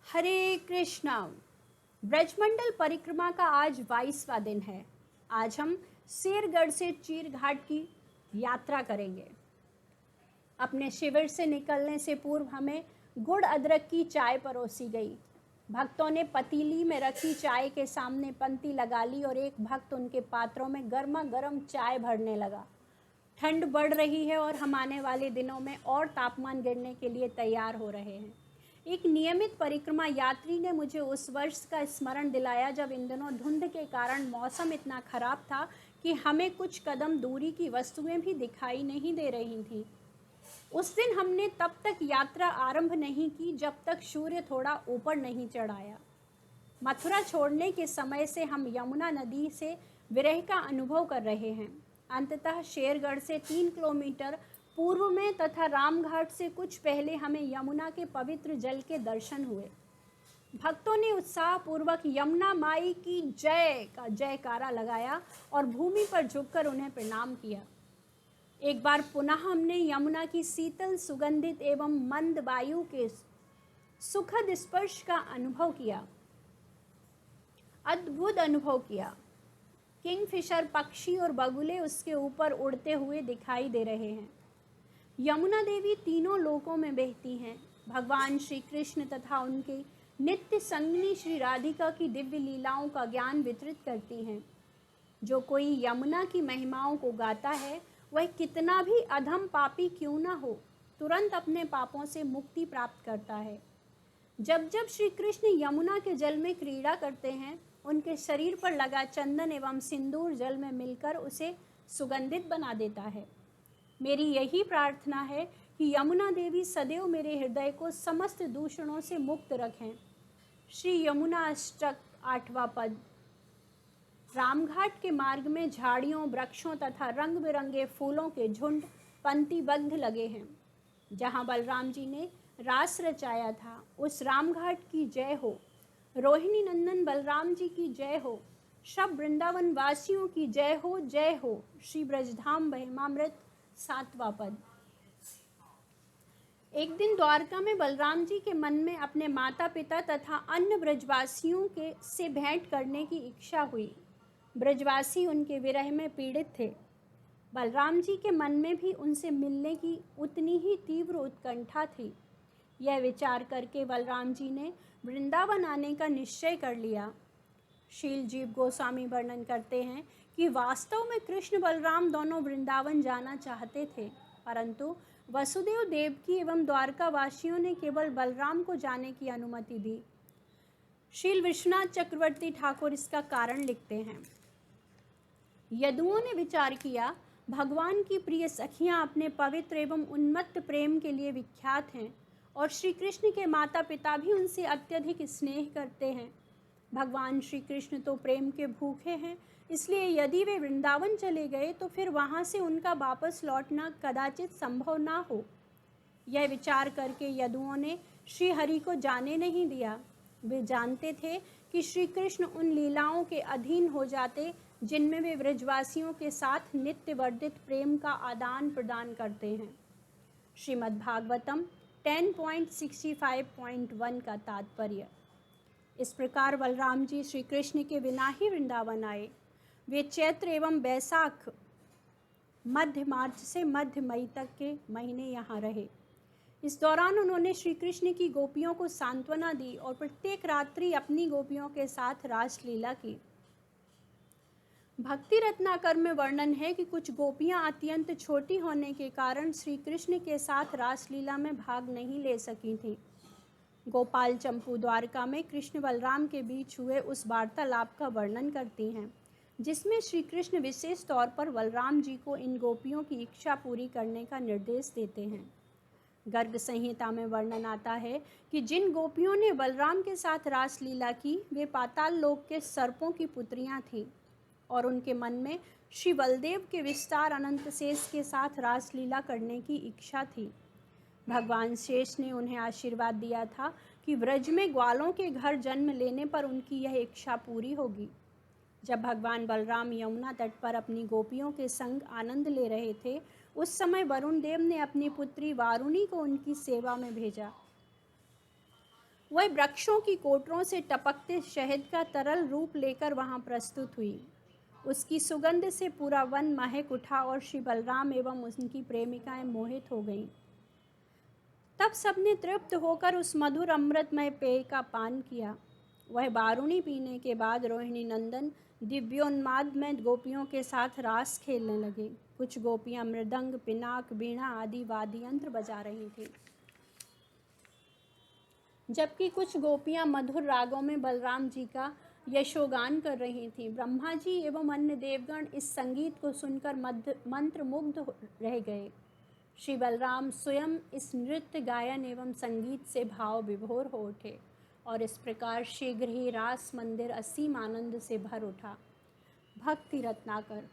हरे कृष्णा। ब्रजमंडल परिक्रमा का आज 22वां दिन है। आज हम शेरगढ़ से चीरघाट की यात्रा करेंगे। अपने शिविर से निकलने से पूर्व हमें गुड़ अदरक की चाय परोसी गई। भक्तों ने पतीली में रखी चाय के सामने पंक्ति लगा ली और एक भक्त उनके पात्रों में गर्मा गर्म चाय भरने लगा। ठंड बढ़ रही है और हम आने वाले दिनों में और तापमान गिरने के लिए तैयार हो रहे हैं। एक नियमित परिक्रमा यात्री ने मुझे उस वर्ष का स्मरण दिलाया जब इन दिनों धुंध के कारण मौसम इतना खराब था कि हमें कुछ कदम दूरी की वस्तुएं भी दिखाई नहीं दे रही थीं। उस दिन हमने तब तक यात्रा आरंभ नहीं की जब तक सूर्य थोड़ा ऊपर नहीं चढ़ आया। मथुरा छोड़ने के समय से हम यमुना नदी से विरह का अनुभव कर रहे हैं। अंततः शेरगढ़ से 3 किलोमीटर पूर्व में तथा रामघाट से कुछ पहले हमें यमुना के पवित्र जल के दर्शन हुए। भक्तों ने उत्साहपूर्वक यमुना माई की जय का जयकारा लगाया और भूमि पर झुककर उन्हें प्रणाम किया। एक बार पुनः हमने यमुना की शीतल सुगंधित एवं मंद वायु के सुखद स्पर्श का अनुभव किया। अद्भुत अनुभव किया। किंगफिशर पक्षी और बगुले उसके ऊपर उड़ते हुए दिखाई दे रहे हैं। यमुना देवी तीनों लोकों में बहती हैं। भगवान श्री कृष्ण तथा उनके नित्य संगिनी श्री राधिका की दिव्य लीलाओं का ज्ञान वितरित करती हैं। जो कोई यमुना की महिमाओं को गाता है वह कितना भी अधम पापी क्यों न हो, तुरंत अपने पापों से मुक्ति प्राप्त करता है। जब जब श्री कृष्ण यमुना के जल में क्रीड़ा करते हैं, उनके शरीर पर लगा चंदन एवं सिंदूर जल में मिलकर उसे सुगंधित बना देता है। मेरी यही प्रार्थना है कि यमुना देवी सदैव मेरे हृदय को समस्त दूषणों से मुक्त रखें। श्री यमुना अष्टक 8वां पद। रामघाट के मार्ग में झाड़ियों, वृक्षों तथा रंग बिरंगे फूलों के झुंड पंक्तिबद्ध लगे हैं। जहाँ बलराम जी ने रास रचाया था, उस रामघाट की जय हो। रोहिणी नंदन बलराम जी की जय हो। सब वृंदावन वासियों की जय हो, जय हो। श्री ब्रजधाम महिमामृत 7वां पद। एक दिन द्वारका में बलराम जी के मन में अपने माता पिता तथा अन्य ब्रजवासियों के से भेंट करने की इच्छा हुई। ब्रजवासी उनके विरह में पीड़ित थे। बलराम जी के मन में भी उनसे मिलने की उतनी ही तीव्र उत्कंठा थी। यह विचार करके बलराम जी ने वृंदावन आने का निश्चय कर लिया। शील जीव गोस्वामी वर्णन करते हैं कि वास्तव में कृष्ण बलराम दोनों वृंदावन जाना चाहते थे, परंतु वसुदेव देवकी एवं द्वारका वासियों ने केवल बलराम को जाने की अनुमति दी। शील विश्वनाथ चक्रवर्ती ठाकुर इसका कारण लिखते हैं। यदुओं ने विचार किया, भगवान की प्रिय सखियां अपने पवित्र एवं उन्मत्त प्रेम के लिए विख्यात हैं और श्री कृष्ण के माता पिता भी उनसे अत्यधिक स्नेह करते हैं। भगवान श्री कृष्ण तो प्रेम के भूखे हैं, इसलिए यदि वे वृंदावन चले गए तो फिर वहाँ से उनका वापस लौटना कदाचित संभव ना हो। यह विचार करके यदुओं ने श्री हरि को जाने नहीं दिया। वे जानते थे कि श्री कृष्ण उन लीलाओं के अधीन हो जाते जिनमें वे ब्रजवासियों के साथ नित्य वर्धित प्रेम का आदान प्रदान करते हैं। श्रीमद्भागवतम 10.65.1 का तात्पर्य। इस प्रकार बलराम जी श्री कृष्ण के बिना ही वृंदावन आए। वे चैत्र एवं बैसाख मध्य मार्च से मध्य मई तक के महीने यहाँ रहे। इस दौरान उन्होंने श्री कृष्ण की गोपियों को सांत्वना दी और प्रत्येक रात्रि अपनी गोपियों के साथ रासलीला की। भक्ति रत्नाकर में वर्णन है कि कुछ गोपियां अत्यंत छोटी होने के कारण श्री कृष्ण के साथ रासलीला में भाग नहीं ले सकी थीं। गोपाल चंपू द्वारका में कृष्ण बलराम के बीच हुए उस वार्तालाप का वर्णन करती हैं, जिसमें श्री कृष्ण विशेष तौर पर बलराम जी को इन गोपियों की इच्छा पूरी करने का निर्देश देते हैं। गर्ग संहिता में वर्णन आता है कि जिन गोपियों ने बलराम के साथ रासलीला की, वे पाताल लोक के सर्पों की पुत्रियां थीं और उनके मन में श्री बलदेव के विस्तार अनंत शेष के साथ रासलीला करने की इच्छा थी। भगवान शेष ने उन्हें आशीर्वाद दिया था कि व्रज में ग्वालों के घर जन्म लेने पर उनकी यह इच्छा पूरी होगी। जब भगवान बलराम यमुना तट पर अपनी गोपियों के संग आनंद ले रहे थे, उस समय वरुण देव ने अपनी पुत्री वारुणी को उनकी सेवा में भेजा। वह वृक्षों की कोटरों से टपकते शहद का तरल रूप लेकर वहां प्रस्तुत हुई। उसकी सुगंध से पूरा वन महक उठा और श्री बलराम एवं उनकी प्रेमिकाएं मोहित हो गईं। तब सबने तृप्त होकर उस मधुर अमृतमय पेय का पान किया। वह बारूणी पीने के बाद रोहिणी नंदन दिव्योन्माद में गोपियों के साथ रास खेलने लगे। कुछ गोपियां मृदंग, पिनाक, वीणा आदि वाद्य यंत्र बजा रही थीं, जबकि कुछ गोपियां मधुर रागों में बलराम जी का यशोगान कर रही थीं। ब्रह्मा जी एवं अन्य देवगण इस संगीत को सुनकर मंत्रमुग्ध रह गए। श्री बलराम स्वयं इस नृत्य, गायन एवं संगीत से भाव विभोर हो उठे और इस प्रकार शीघ्र ही रास मंदिर असीम आनंद से भर उठा। भक्ति रत्नाकर।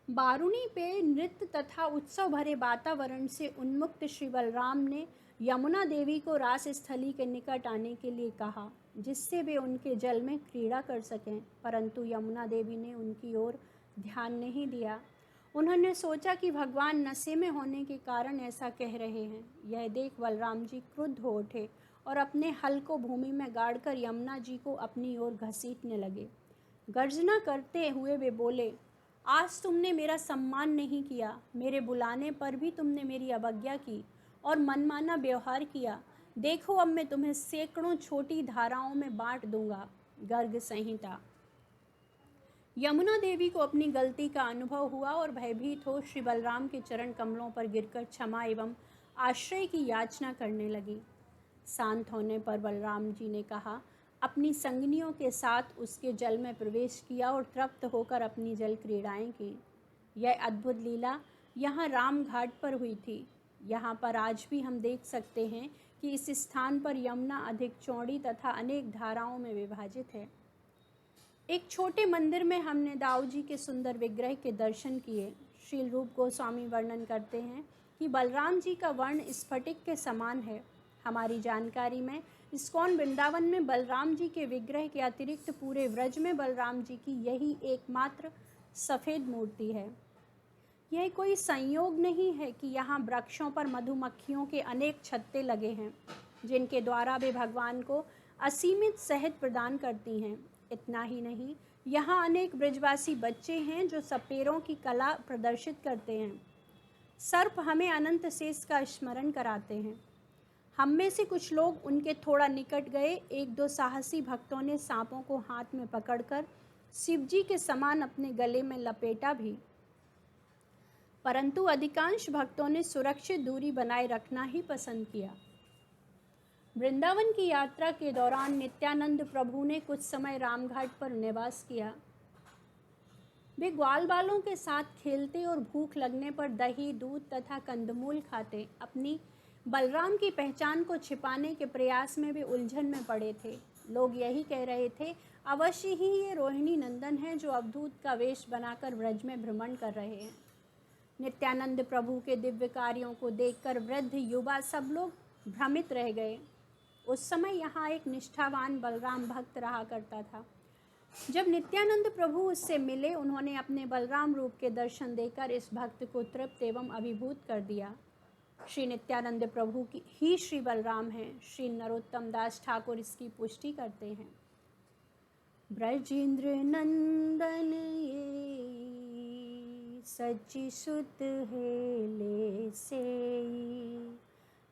बारूणी पे नृत्य तथा उत्सव भरे वातावरण से उन्मुक्त श्री बलराम ने यमुना देवी को रास स्थली के निकट आने के लिए कहा, जिससे वे उनके जल में क्रीड़ा कर सकें, परंतु यमुना देवी ने उनकी ओर ध्यान नहीं दिया। उन्होंने सोचा कि भगवान नशे में होने के कारण ऐसा कह रहे हैं। यह देख बलराम जी क्रुद्ध हो उठे और अपने हल को भूमि में गाड़कर यमुना जी को अपनी ओर घसीटने लगे। गर्जना करते हुए वे बोले, आज तुमने मेरा सम्मान नहीं किया, मेरे बुलाने पर भी तुमने मेरी अवज्ञा की और मनमाना व्यवहार किया। देखो, अब मैं तुम्हें सैकड़ों छोटी धाराओं में बांट दूंगा। गर्ग संहिता। यमुना देवी को अपनी गलती का अनुभव हुआ और भयभीत हो श्री बलराम के चरण कमलों पर गिरकर क्षमा एवं आश्रय की याचना करने लगी। शांत होने पर बलराम जी ने कहा, अपनी संगनियों के साथ उसके जल में प्रवेश किया और तृप्त होकर अपनी जल क्रीड़ाएं की। यह अद्भुत लीला यहाँ राम घाट पर हुई थी। यहाँ पर आज भी हम देख सकते हैं कि इस स्थान पर यमुना अधिक चौड़ी तथा अनेक धाराओं में विभाजित है। एक छोटे मंदिर में हमने दाऊ जी के सुंदर विग्रह के दर्शन किए। श्रील रूप गोस्वामी वर्णन करते हैं कि बलराम जी का वर्ण स्फटिक के समान है। हमारी जानकारी में इस्कॉन वृंदावन में बलराम जी के विग्रह के अतिरिक्त पूरे व्रज में बलराम जी की यही एकमात्र सफ़ेद मूर्ति है। यह कोई संयोग नहीं है कि यहाँ वृक्षों पर मधुमक्खियों के अनेक छत्ते लगे हैं, जिनके द्वारा वे भगवान को असीमित शहद प्रदान करती हैं। इतना ही नहीं, यहाँ अनेक ब्रजवासी बच्चे हैं जो सपेरों की कला प्रदर्शित करते हैं। सर्प हमें अनंत शेष का स्मरण कराते हैं। हम में से कुछ लोग उनके थोड़ा निकट गए। एक दो साहसी भक्तों ने सांपों को हाथ में पकड़कर शिवजी के समान अपने गले में लपेटा भी, परंतु अधिकांश भक्तों ने सुरक्षित दूरी बनाए रखना ही पसंद किया। वृंदावन की यात्रा के दौरान नित्यानंद प्रभु ने कुछ समय रामघाट पर निवास किया। वे ग्वाल बालों के साथ खेलते और भूख लगने पर दही, दूध तथा कंदमूल खाते। अपनी बलराम की पहचान को छिपाने के प्रयास में वे उलझन में पड़े थे। लोग यही कह रहे थे, अवश्य ही ये रोहिणी नंदन है जो अवधूत का वेश बनाकर व्रज में भ्रमण कर रहे हैं। नित्यानंद प्रभु के दिव्य कार्यों को देखकर वृद्ध, युवा सब लोग भ्रमित रह गए। उस समय यहाँ एक निष्ठावान बलराम भक्त रहा करता था। जब नित्यानंद प्रभु उससे मिले, उन्होंने अपने बलराम रूप के दर्शन देकर इस भक्त को तृप्त एवं अभिभूत कर दिया। श्री नित्यानंद प्रभु की ही श्री बलराम हैं। श्री नरोत्तम दास ठाकुर इसकी पुष्टि करते हैं। ब्रजेंद्र नंदन ये सची सुत हेले से,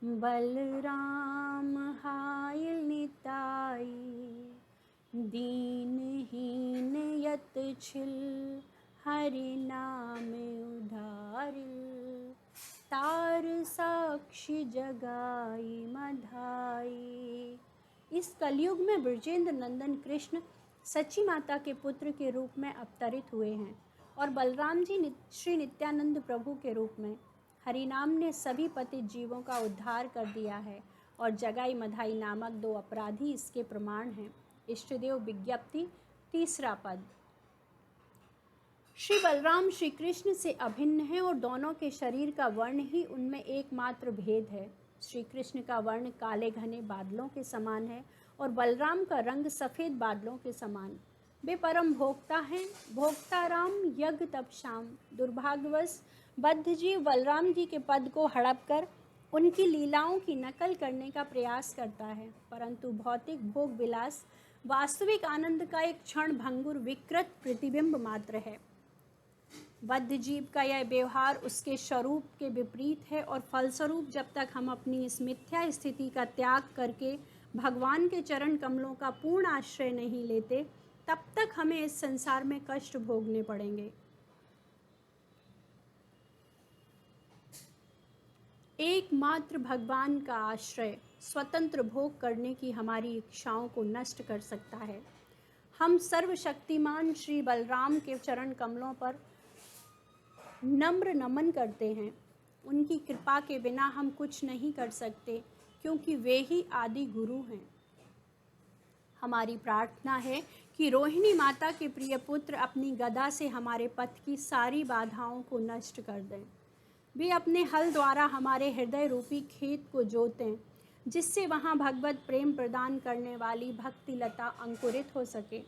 बलराम हाय निताई, दीनहीन यत छिल, हरि नाम उधारिल, तार साक्षी जगाई मधाई। इस कलयुग में ब्रजेंद्र नंदन कृष्ण सची माता के पुत्र के रूप में अवतरित हुए हैं और बलराम जी श्री नित्यानंद प्रभु के रूप में। हरिनाम ने सभी पतित जीवों का उद्धार कर दिया है और जगाई मधाई नामक दो अपराधी इसके प्रमाण हैं। इष्टदेव विज्ञप्ति, तीसरा पद। श्री बलराम श्री कृष्ण से अभिन्न हैं और दोनों के शरीर का वर्ण ही उनमें एकमात्र भेद है। श्री कृष्ण का वर्ण काले घने बादलों के समान है और बलराम का रंग सफ़ेद बादलों के समान। वे परम भोक्ता हैं, भोक्ता राम यज्ञ तप शाम। दुर्भाग्यवश बद्ध जीव बलराम जी के पद को हड़प कर उनकी लीलाओं की नकल करने का प्रयास करता है, परंतु भौतिक भोग विलास वास्तविक आनंद का एक क्षण भंगुर विकृत प्रतिबिंब मात्र है। बद्ध जीव का यह व्यवहार उसके स्वरूप के विपरीत है और फलस्वरूप जब तक हम अपनी इस मिथ्या स्थिति का त्याग करके भगवान के चरण कमलों का पूर्ण आश्रय नहीं लेते, तब तक हमें इस संसार में कष्ट भोगने पड़ेंगे। एकमात्र भगवान का आश्रय स्वतंत्र भोग करने की हमारी इच्छाओं को नष्ट कर सकता है। हम सर्वशक्तिमान श्री बलराम के चरण कमलों पर नम्र नमन करते हैं। उनकी कृपा के बिना हम कुछ नहीं कर सकते, क्योंकि वे ही आदि गुरु हैं। हमारी प्रार्थना है कि रोहिणी माता के प्रिय पुत्र अपनी गदा से हमारे पथ की सारी बाधाओं को नष्ट कर दें। वे अपने हल द्वारा हमारे हृदय रूपी खेत को जोतें, जिससे वहाँ भगवत प्रेम प्रदान करने वाली भक्ति लता अंकुरित हो सके।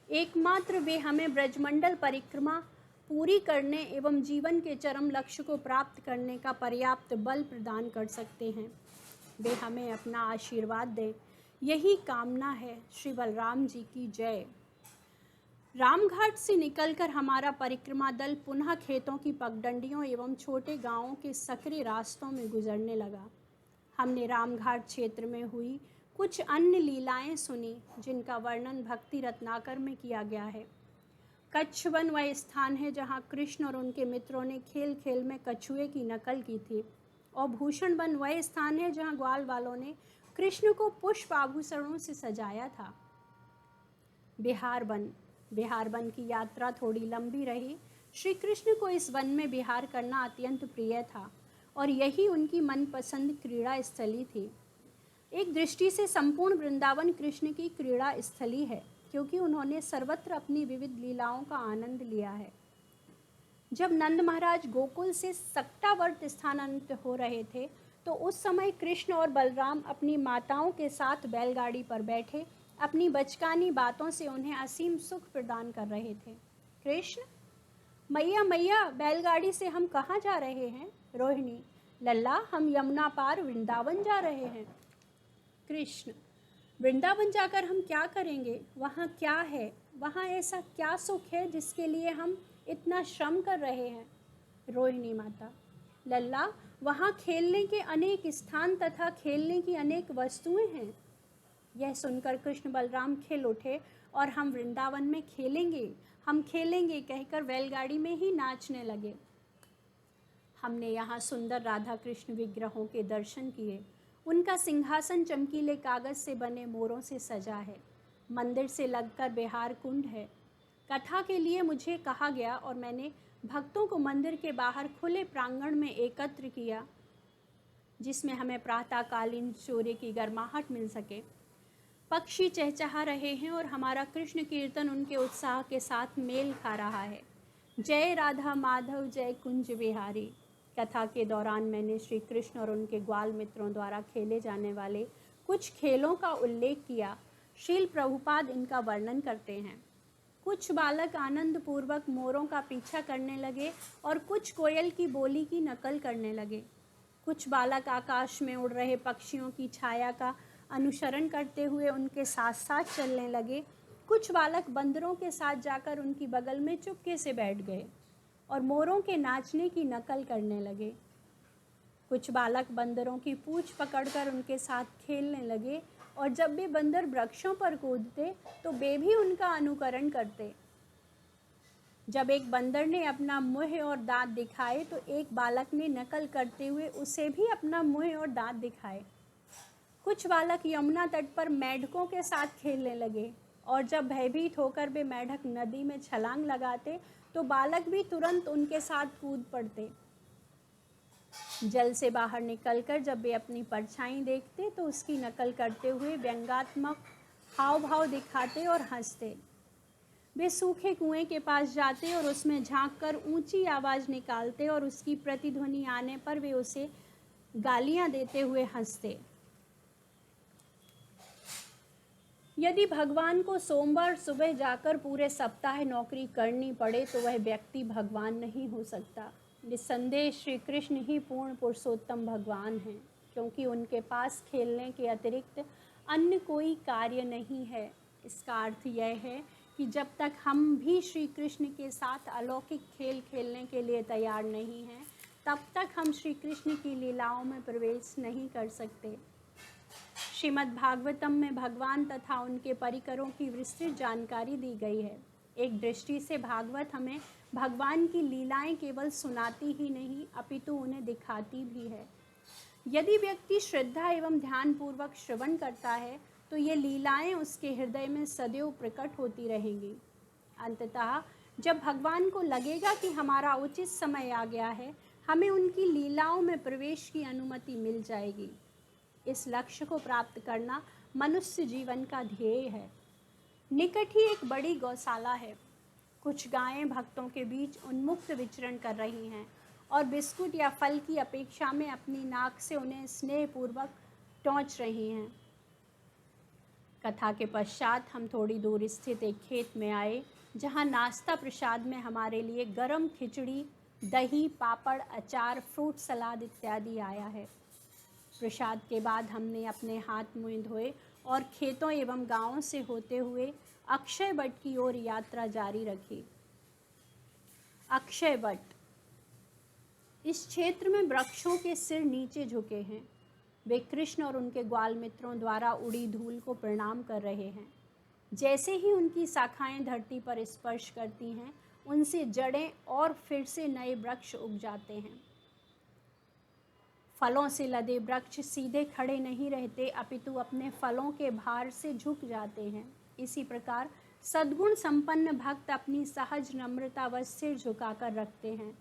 एकमात्र वे हमें ब्रजमंडल परिक्रमा पूरी करने एवं जीवन के चरम लक्ष्य को प्राप्त करने का पर्याप्त बल प्रदान कर सकते हैं। वे हमें अपना आशीर्वाद दें, यही कामना है। श्री बलराम जी की जय। रामघाट से निकलकर हमारा परिक्रमा दल पुनः खेतों की पगडंडियों एवं छोटे गांवों के सकरे रास्तों में गुजरने लगा। हमने रामघाट क्षेत्र में हुई कुछ अन्य लीलाएं सुनी, जिनका वर्णन भक्ति रत्नाकर में किया गया है। कच्छ वन वह स्थान है जहां कृष्ण और उनके मित्रों ने खेल खेल में कछुए की नकल की थी, और भूषण वन वह स्थान है जहां ग्वाल वालों ने कृष्ण को पुष्प आभूषणों से सजाया था। बिहार वन की यात्रा थोड़ी लंबी रही। श्री कृष्ण को इस वन में विहार करना अत्यंत प्रिय था, और यही उनकी मनपसंद क्रीड़ा स्थली थी। एक दृष्टि से संपूर्ण वृंदावन कृष्ण की क्रीड़ा स्थली है, क्योंकि उन्होंने सर्वत्र अपनी विविध लीलाओं का आनंद लिया है। जब नंद महाराज गोकुल से सक्टावर्त स्थानांतरित हो रहे थे, तो उस समय कृष्ण और बलराम अपनी माताओं के साथ बैलगाड़ी पर बैठे अपनी बचकानी बातों से उन्हें असीम सुख प्रदान कर रहे थे। कृष्ण, मैया मैया, बैलगाड़ी से हम कहाँ जा रहे हैं? रोहिणी, लल्ला, हम यमुना पार वृंदावन जा रहे हैं। कृष्ण, वृंदावन जाकर हम क्या करेंगे? वहाँ क्या है? वहाँ ऐसा क्या सुख है जिसके लिए हम इतना श्रम कर रहे हैं? रोहिणी माता, लल्ला, वहाँ खेलने के अनेक स्थान तथा खेलने की अनेक वस्तुएं हैं। यह सुनकर कृष्ण बलराम खिल उठे और हम वृंदावन में हम खेलेंगे कहकर बैलगाड़ी में ही नाचने लगे। हमने यहाँ सुंदर राधा कृष्ण विग्रहों के दर्शन किए। उनका सिंहासन चमकीले कागज से बने मोरों से सजा है। मंदिर से लगकर बिहार कुंड है। कथा के लिए मुझे कहा गया और मैंने भक्तों को मंदिर के बाहर खुले प्रांगण में एकत्र किया, जिसमें हमें प्रातःकालीन सूर्य की गर्माहट मिल सके। पक्षी चहचहा रहे हैं और हमारा कृष्ण कीर्तन उनके उत्साह के साथ मेल खा रहा है। जय राधा माधव, जय कुंज बिहारी। कथा के दौरान मैंने श्री कृष्ण और उनके ग्वाल मित्रों द्वारा खेले जाने वाले कुछ खेलों का उल्लेख किया। श्रील प्रभुपाद इनका वर्णन करते हैं। कुछ बालक आनंद पूर्वक मोरों का पीछा करने लगे और कुछ कोयल की बोली की नकल करने लगे। कुछ बालक आकाश में उड़ रहे पक्षियों की छाया का अनुसरण करते हुए उनके साथ साथ चलने लगे। कुछ बालक बंदरों के साथ जाकर उनकी बगल में चुपके से बैठ गए और मोरों के नाचने की नकल करने लगे। कुछ बालक बंदरों की पूंछ पकड़कर उनके साथ खेलने लगे, और जब भी बंदर वृक्षों पर कूदते तो वे भी उनका अनुकरण करते। जब एक बंदर ने अपना मुंह और दांत दिखाए तो एक बालक ने नकल करते हुए उसे भी अपना मुंह और दांत दिखाए। कुछ बालक यमुना तट पर मेंढकों के साथ खेलने लगे, और जब भयभीत होकर वे मेंढक नदी में छलांग लगाते तो बालक भी तुरंत उनके साथ कूद पड़ते। जल से बाहर निकलकर जब वे अपनी परछाई देखते तो उसकी नकल करते हुए व्यंग्यात्मक हाव भाव दिखाते और हंसते। वे सूखे कुएं के पास जाते और उसमें झांककर ऊंची आवाज़ निकालते, और उसकी प्रतिध्वनि आने पर वे उसे गालियां देते हुए हंसते। यदि भगवान को सोमवार सुबह जाकर पूरे सप्ताह नौकरी करनी पड़े तो वह व्यक्ति भगवान नहीं हो सकता। निस्संदेह श्री कृष्ण ही पूर्ण पुरुषोत्तम भगवान हैं, क्योंकि उनके पास खेलने के अतिरिक्त अन्य कोई कार्य नहीं है। इसका अर्थ यह है कि जब तक हम भी श्री कृष्ण के साथ अलौकिक खेल खेलने के लिए तैयार नहीं हैं, तब तक हम श्री कृष्ण की लीलाओं में प्रवेश नहीं कर सकते। श्रीमद् भागवतम में भगवान तथा उनके परिकरों की विस्तृत जानकारी दी गई है। एक दृष्टि से भागवत हमें भगवान की लीलाएं केवल सुनाती ही नहीं, अपितु उन्हें दिखाती भी है। यदि व्यक्ति श्रद्धा एवं ध्यानपूर्वक श्रवण करता है तो ये लीलाएं उसके हृदय में सदैव प्रकट होती रहेंगी। अंततः जब भगवान को लगेगा कि हमारा उचित समय आ गया है, हमें उनकी लीलाओं में प्रवेश की अनुमति मिल जाएगी। इस लक्ष्य को प्राप्त करना मनुष्य जीवन का ध्येय है। निकट ही एक बड़ी गौशाला है। कुछ गायें भक्तों के बीच उन्मुक्त विचरण कर रही हैं और बिस्कुट या फल की अपेक्षा में अपनी नाक से उन्हें स्नेहपूर्वक टोंच रही हैं। कथा के पश्चात हम थोड़ी दूर स्थित एक खेत में आए, जहां नाश्ता प्रसाद में हमारे लिए गरम खिचड़ी, दही, पापड़, अचार, फ्रूट सलाद इत्यादि आया है। प्रसाद के बाद हमने अपने हाथ मुंह धोए और खेतों एवं गांवों से होते हुए अक्षय वट की ओर यात्रा जारी रखी। अक्षय वट, इस क्षेत्र में वृक्षों के सिर नीचे झुके हैं। वे कृष्ण और उनके ग्वाल मित्रों द्वारा उड़ी धूल को प्रणाम कर रहे हैं। जैसे ही उनकी शाखाएं धरती पर स्पर्श करती हैं, उनसे जड़ें और फिर से नए वृक्ष उग जाते हैं। फलों से लदे वृक्ष सीधे खड़े नहीं रहते, अपितु अपने फलों के भार से झुक जाते हैं। इसी प्रकार सद्गुण संपन्न भक्त अपनी सहज नम्रता व सिर झुकाकर रखते हैं।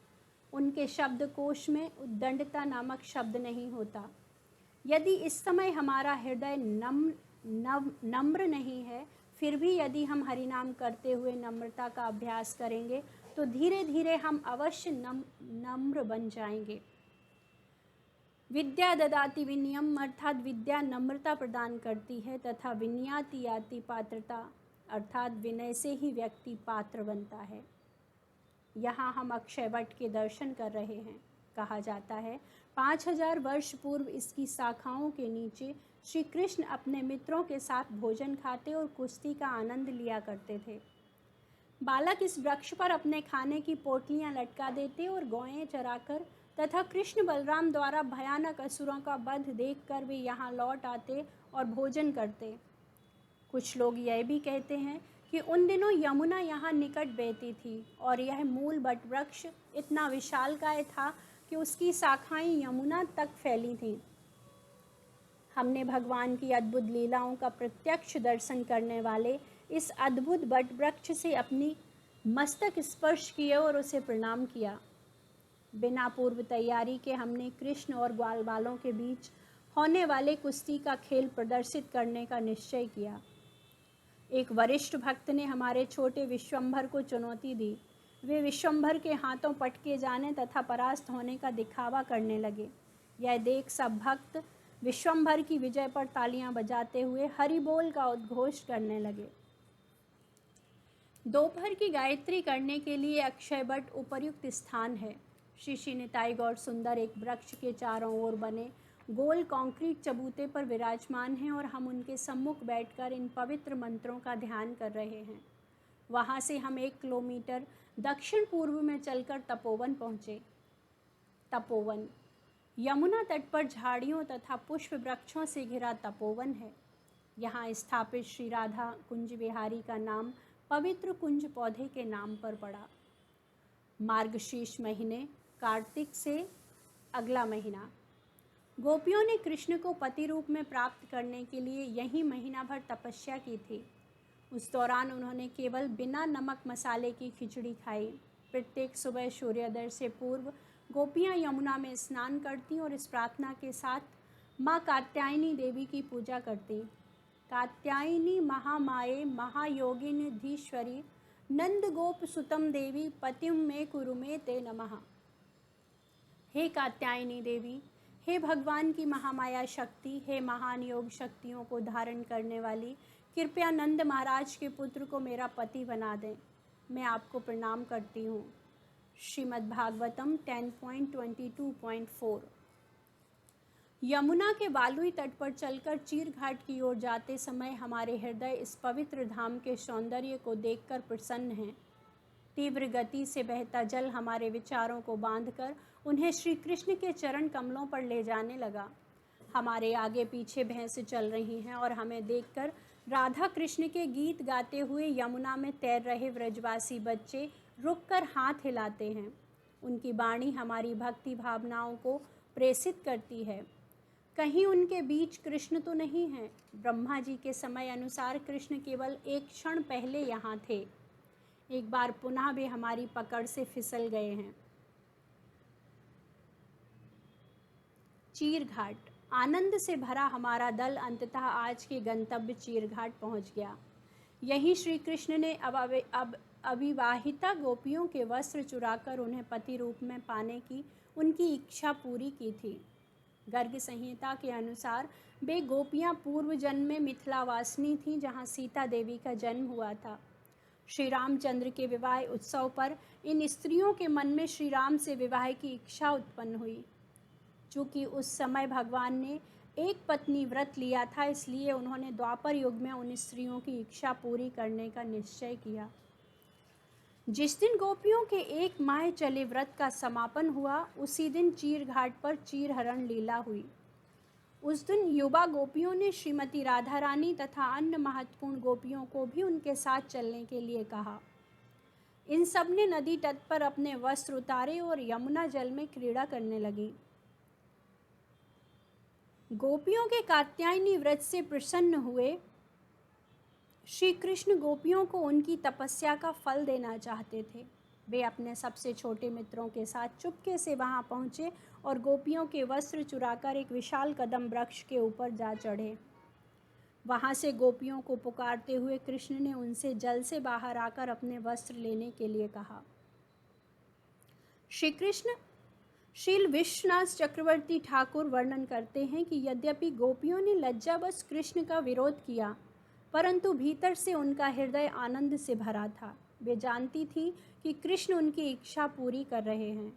उनके शब्दकोश में उद्दंडता नामक शब्द नहीं होता। यदि इस समय हमारा हृदय नम्र नहीं है, फिर भी यदि हम हरिनाम करते हुए नम्रता का अभ्यास करेंगे तो धीरे धीरे हम अवश्य नम्र बन जाएंगे। विद्या ददाति विनयम, अर्थात विद्या नम्रता प्रदान करती है, तथा विनयाति याति पात्रता, अर्थात विनय से ही व्यक्ति पात्र बनता है। यहाँ हम अक्षय वट के दर्शन कर रहे हैं। कहा जाता है 5000 वर्ष पूर्व इसकी शाखाओं के नीचे श्री कृष्ण अपने मित्रों के साथ भोजन खाते और कुश्ती का आनंद लिया करते थे। बालक इस वृक्ष पर अपने खाने की पोटलियां लटका देते और गौएं चराकर तथा कृष्ण बलराम द्वारा भयानक असुरों का वध देखकर वे यहाँ लौट आते और भोजन करते। कुछ लोग यह भी कहते हैं कि उन दिनों यमुना यहाँ निकट बहती थी और यह मूल वट वृक्ष इतना विशालकाय था कि उसकी शाखाएं यमुना तक फैली थीं। हमने भगवान की अद्भुत लीलाओं का प्रत्यक्ष दर्शन करने वाले इस अद्भुत वट वृक्ष से अपनी मस्तक स्पर्श किए और उसे प्रणाम किया। बिना पूर्व तैयारी के हमने कृष्ण और ग्वाल बालों के बीच होने वाले कुश्ती का खेल प्रदर्शित करने का निश्चय किया। एक वरिष्ठ भक्त ने हमारे छोटे विश्वंभर को चुनौती दी। वे विश्वंभर के हाथों पटके जाने तथा परास्त होने का दिखावा करने लगे। यह देख सब भक्त विश्वंभर की विजय पर तालियां बजाते हुए हरि बोल का उद्घोष करने लगे। दोपहर की गायत्री करने के लिए अक्षय वट उपयुक्त स्थान है। श्री श्री निताई गौर सुंदर एक वृक्ष के चारों ओर बने गोल कंक्रीट चबूते पर विराजमान हैं और हम उनके सम्मुख बैठकर इन पवित्र मंत्रों का ध्यान कर रहे हैं। वहाँ से हम 1 किलोमीटर दक्षिण पूर्व में चलकर तपोवन पहुँचे। तपोवन यमुना तट पर झाड़ियों तथा पुष्प वृक्षों से घिरा तपोवन है। यहाँ स्थापित श्री राधा कुंज विहारी का नाम पवित्र कुंज पौधे के नाम पर पड़ा। मार्गशीर्ष महीने कार्तिक से अगला महीना। गोपियों ने कृष्ण को पति रूप में प्राप्त करने के लिए यही महीना भर तपस्या की थी। उस दौरान उन्होंने केवल बिना नमक मसाले की खिचड़ी खाई। प्रत्येक सुबह सूर्योदय से पूर्व गोपियाँ यमुना में स्नान करती और इस प्रार्थना के साथ माँ कात्यायनी देवी की पूजा करती। कात्यायनी महामाये महायोगिनी धीश्वरी नंद गोप सुतम देवी पतिम में कुरु में ते नमः। हे कात्यायनी देवी, हे भगवान की महामाया शक्ति, हे महान योग शक्तियों को धारण करने वाली, कृपया नंद महाराज के पुत्र को मेरा पति बना दें। मैं आपको प्रणाम करती हूँ। श्रीमद् भागवतम 10.22.4। यमुना के बालुई तट पर चलकर चीर घाट की ओर जाते समय हमारे हृदय इस पवित्र धाम के सौंदर्य को देखकर प्रसन्न हैं। तीव्र गति से बहता जल हमारे विचारों को बांधकर उन्हें श्री कृष्ण के चरण कमलों पर ले जाने लगा। हमारे आगे पीछे भैंसें चल रही हैं और हमें देखकर राधा कृष्ण के गीत गाते हुए यमुना में तैर रहे व्रजवासी बच्चे रुककर हाथ हिलाते हैं। उनकी वाणी हमारी भक्ति भावनाओं को प्रेषित करती है। कहीं उनके बीच कृष्ण तो नहीं है। ब्रह्मा जी के समय अनुसार कृष्ण केवल एक क्षण पहले यहाँ थे। एक बार पुनः वे हमारी पकड़ से फिसल गए हैं। चीर घाट। आनंद से भरा हमारा दल अंततः आज के गंतव्य चीर घाट पहुँच गया। यहीं श्री कृष्ण ने अब अविवाहिता गोपियों के वस्त्र चुराकर उन्हें पति रूप में पाने की उनकी इच्छा पूरी की थी। गर्ग संहिता के अनुसार वे गोपियां पूर्व जन्म में मिथिलावासिनी थीं, जहां सीता देवी का जन्म हुआ था। श्री रामचंद्र के विवाह उत्सव पर इन स्त्रियों के मन में श्री राम से विवाह की इच्छा उत्पन्न हुई। चूँकि उस समय भगवान ने एक पत्नी व्रत लिया था, इसलिए उन्होंने द्वापर युग में उन स्त्रियों की इच्छा पूरी करने का निश्चय किया। जिस दिन गोपियों के एक माह चले व्रत का समापन हुआ, उसी दिन चीर घाट पर चीर हरण लीला हुई। उस दिन युवा गोपियों ने श्रीमती राधा रानी तथा अन्य महत्वपूर्ण गोपियों को भी उनके साथ चलने के लिए कहा। इन सब ने नदी तट पर अपने वस्त्र उतारे और यमुना जल में क्रीड़ा करने लगी। गोपियों के कात्यायनी व्रत से प्रसन्न हुए श्री कृष्ण गोपियों को उनकी तपस्या का फल देना चाहते थे। वे अपने सबसे छोटे मित्रों के साथ चुपके से वहां पहुंचे और गोपियों के वस्त्र चुराकर एक विशाल कदम वृक्ष के ऊपर जा चढ़े। वहां से गोपियों को पुकारते हुए कृष्ण ने उनसे जल से बाहर आकर अपने वस्त्र लेने के लिए कहा। श्री कृष्ण श्रील विश्वनाथ चक्रवर्ती ठाकुर वर्णन करते हैं कि यद्यपि गोपियों ने लज्जावश कृष्ण का विरोध किया, परंतु भीतर से उनका हृदय आनंद से भरा था। वे जानती थीं कि कृष्ण उनकी इच्छा पूरी कर रहे हैं।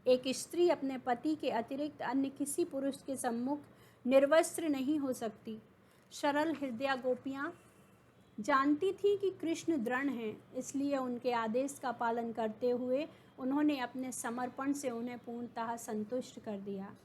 एक स्त्री अपने पति के अतिरिक्त अन्य किसी पुरुष के सम्मुख निर्वस्त्र नहीं हो सकती। सरल हृदया गोपियाँ जानती थीं कि कृष्ण दृढ़ हैं, इसलिए उनके आदेश का पालन करते हुए उन्होंने अपने समर्पण से उन्हें पूर्णतः संतुष्ट कर दिया।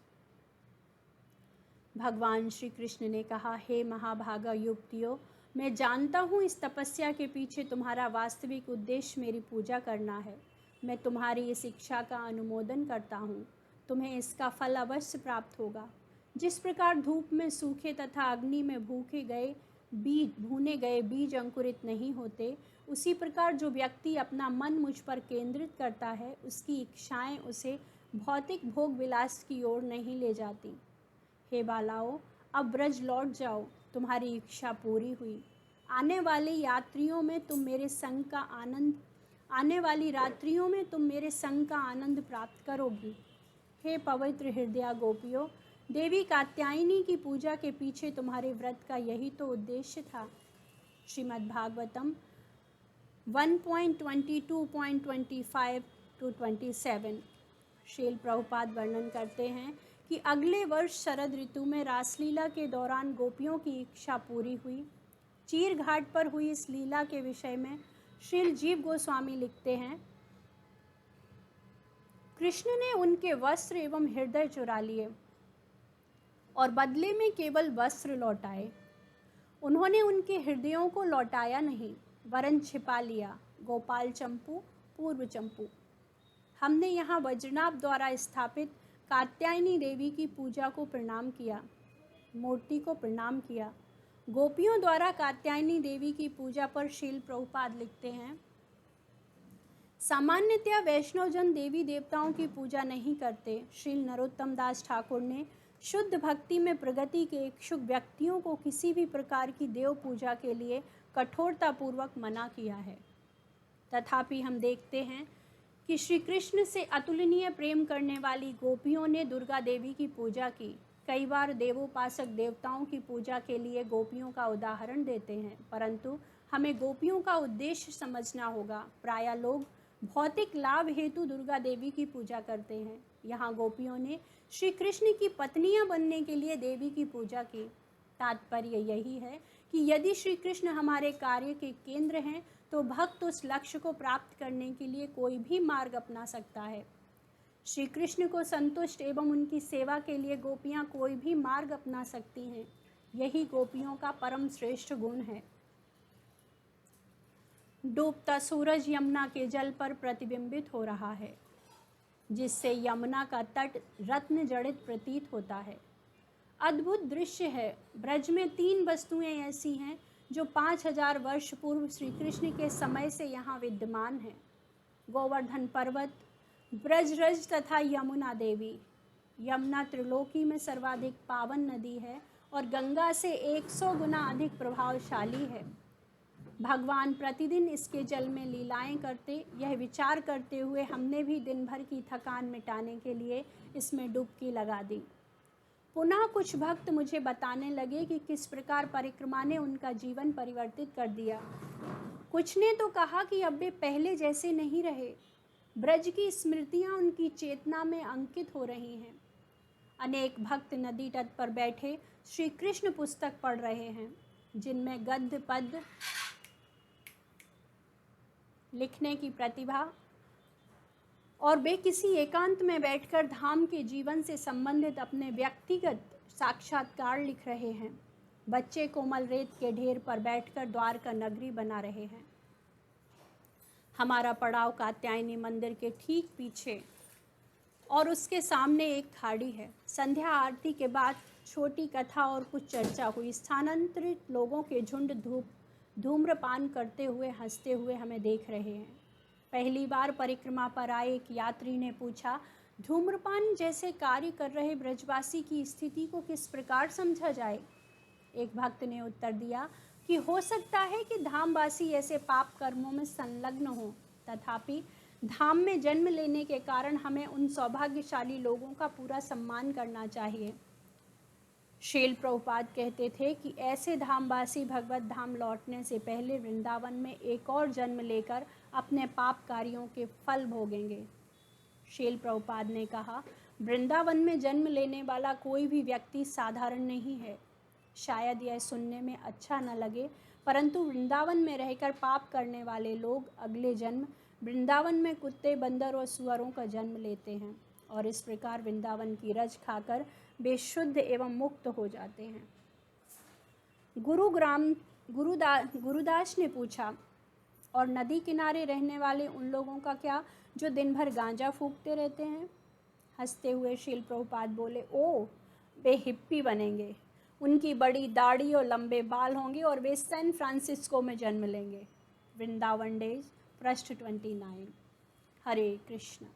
भगवान श्री कृष्ण ने कहा, हे महाभागा युवतियों, मैं जानता हूँ इस तपस्या के पीछे तुम्हारा वास्तविक उद्देश्य मेरी पूजा करना है। मैं तुम्हारी इस इच्छा का अनुमोदन करता हूँ। तुम्हें इसका फल अवश्य प्राप्त होगा। जिस प्रकार धूप में सूखे तथा अग्नि में भूने गए बीज अंकुरित नहीं होते, उसी प्रकार जो व्यक्ति अपना मन मुझ पर केंद्रित करता है, उसकी इच्छाएं उसे भौतिक भोग विलास की ओर नहीं ले जाती। हे बालाओं, अब ब्रज लौट जाओ, तुम्हारी इच्छा पूरी हुई। आने वाली रात्रियों में तुम मेरे संग का आनंद प्राप्त करोगी। हे पवित्र हृदया गोपियों, देवी कात्यायनी की पूजा के पीछे तुम्हारे व्रत का यही तो उद्देश्य था। श्रीमद् भागवतम 1.22.25-27। श्रील प्रभुपाद वर्णन करते हैं कि अगले वर्ष शरद ऋतु में रासलीला के दौरान गोपियों की इच्छा पूरी हुई। चीर घाट पर हुई इस लीला के विषय में श्रील जीव गोस्वामी लिखते हैं, कृष्ण ने उनके वस्त्र एवं हृदय चुरा लिए और बदले में केवल वस्त्र लौटाए। उन्होंने उनके हृदयों को लौटाया नहीं, वरन छिपा लिया। गोपाल चंपू, पूर्व चंपू। हमने यहाँ वज्रनाभ द्वारा स्थापित कात्यायनी देवी की पूजा को प्रणाम किया, मूर्ति को प्रणाम किया। गोपियों द्वारा कात्यायनी देवी की पूजा पर श्रील प्रभुपाद लिखते हैं, सामान्यतया वैष्णवजन देवी देवताओं की पूजा नहीं करते। श्रील नरोत्तम दास ठाकुर ने शुद्ध भक्ति में प्रगति के इच्छुक व्यक्तियों को किसी भी प्रकार की देव पूजा के लिए कठोरतापूर्वक मना किया है। तथापि हम देखते हैं कि श्री कृष्ण से अतुलनीय प्रेम करने वाली गोपियों ने दुर्गा देवी की पूजा की। कई बार देवोपासक देवताओं की पूजा के लिए गोपियों का उदाहरण देते हैं, परंतु हमें गोपियों का उद्देश्य समझना होगा। प्रायः लोग भौतिक लाभ हेतु दुर्गा देवी की पूजा करते हैं। यहाँ गोपियों ने श्री कृष्ण की पत्नियां बनने के लिए देवी की पूजा की। तात्पर्य यही है कि यदि श्री कृष्ण हमारे कार्य के केंद्र हैं तो भक्त उस लक्ष्य को प्राप्त करने के लिए कोई भी मार्ग अपना सकता है। श्री कृष्ण को संतुष्ट एवं उनकी सेवा के लिए गोपियां कोई भी मार्ग अपना सकती हैं। यही गोपियों का परम श्रेष्ठ गुण है। डूबता सूरज यमुना के जल पर प्रतिबिंबित हो रहा है, जिससे यमुना का तट रत्न जड़ित प्रतीत होता है। अद्भुत दृश्य है। ब्रज में 3 वस्तुएं ऐसी हैं जो 5000 वर्ष पूर्व श्री कृष्ण के समय से यहाँ विद्यमान हैं। गोवर्धन पर्वत, ब्रजरज तथा यमुना देवी। यमुना त्रिलोकी में सर्वाधिक पावन नदी है और गंगा से 100 गुना अधिक प्रभावशाली है। भगवान प्रतिदिन इसके जल में लीलाएं करते। यह विचार करते हुए हमने भी दिन भर की थकान मिटाने के लिए इसमें डुबकी लगा दी। पुनः कुछ भक्त मुझे बताने लगे कि किस प्रकार परिक्रमा ने उनका जीवन परिवर्तित कर दिया। कुछ ने तो कहा कि अब वे पहले जैसे नहीं रहे। ब्रज की स्मृतियां उनकी चेतना में अंकित हो रही हैं। अनेक भक्त नदी तट पर बैठे श्री कृष्ण पुस्तक पढ़ रहे हैं, जिनमें गद्य पद लिखने की प्रतिभा, और वे किसी एकांत में बैठकर धाम के जीवन से संबंधित अपने व्यक्तिगत साक्षात्कार लिख रहे हैं। बच्चे कोमल रेत के ढेर पर बैठकर द्वारका नगरी बना रहे हैं। हमारा पड़ाव कात्यायनी मंदिर के ठीक पीछे और उसके सामने एक खाड़ी है। संध्या आरती के बाद छोटी कथा और कुछ चर्चा हुई। स्थानांतरित लोगों के झुंड धूम्रपान करते हुए हंसते हुए हमें देख रहे हैं। पहली बार परिक्रमा पर आए एक यात्री ने पूछा, धूम्रपान जैसे कार्य कर रहे ब्रजवासी की स्थिति को किस प्रकार समझा जाए? एक भक्त ने उत्तर दिया कि हो सकता है कि धामवासी ऐसे पाप कर्मों में संलग्न हो, तथापि धाम में जन्म लेने के कारण हमें उन सौभाग्यशाली लोगों का पूरा सम्मान करना चाहिए। श्रील प्रभुपाद कहते थे कि ऐसे धामवासी भगवत धाम लौटने से पहले वृंदावन में एक और जन्म लेकर अपने पाप कार्यों के फल भोगेंगे। श्रील प्रभुपाद ने कहा, वृंदावन में जन्म लेने वाला कोई भी व्यक्ति साधारण नहीं है। शायद यह सुनने में अच्छा न लगे, परंतु वृंदावन में रहकर पाप करने वाले लोग अगले जन्म वृंदावन में कुत्ते, बंदर और सुअरों का जन्म लेते हैं और इस प्रकार वृंदावन की रज खाकर बेशुद्ध एवं मुक्त हो जाते हैं। गुरुदास ने पूछा, और नदी किनारे रहने वाले उन लोगों का क्या जो दिन भर गांजा फूकते रहते हैं? हंसते हुए श्रील प्रभुपाद बोले, ओ, वे हिप्पी बनेंगे। उनकी बड़ी दाढ़ी और लंबे बाल होंगे और वे सैन फ्रांसिस्को में जन्म लेंगे। वृंदावन डेज, पृष्ठ 29। हरे कृष्ण।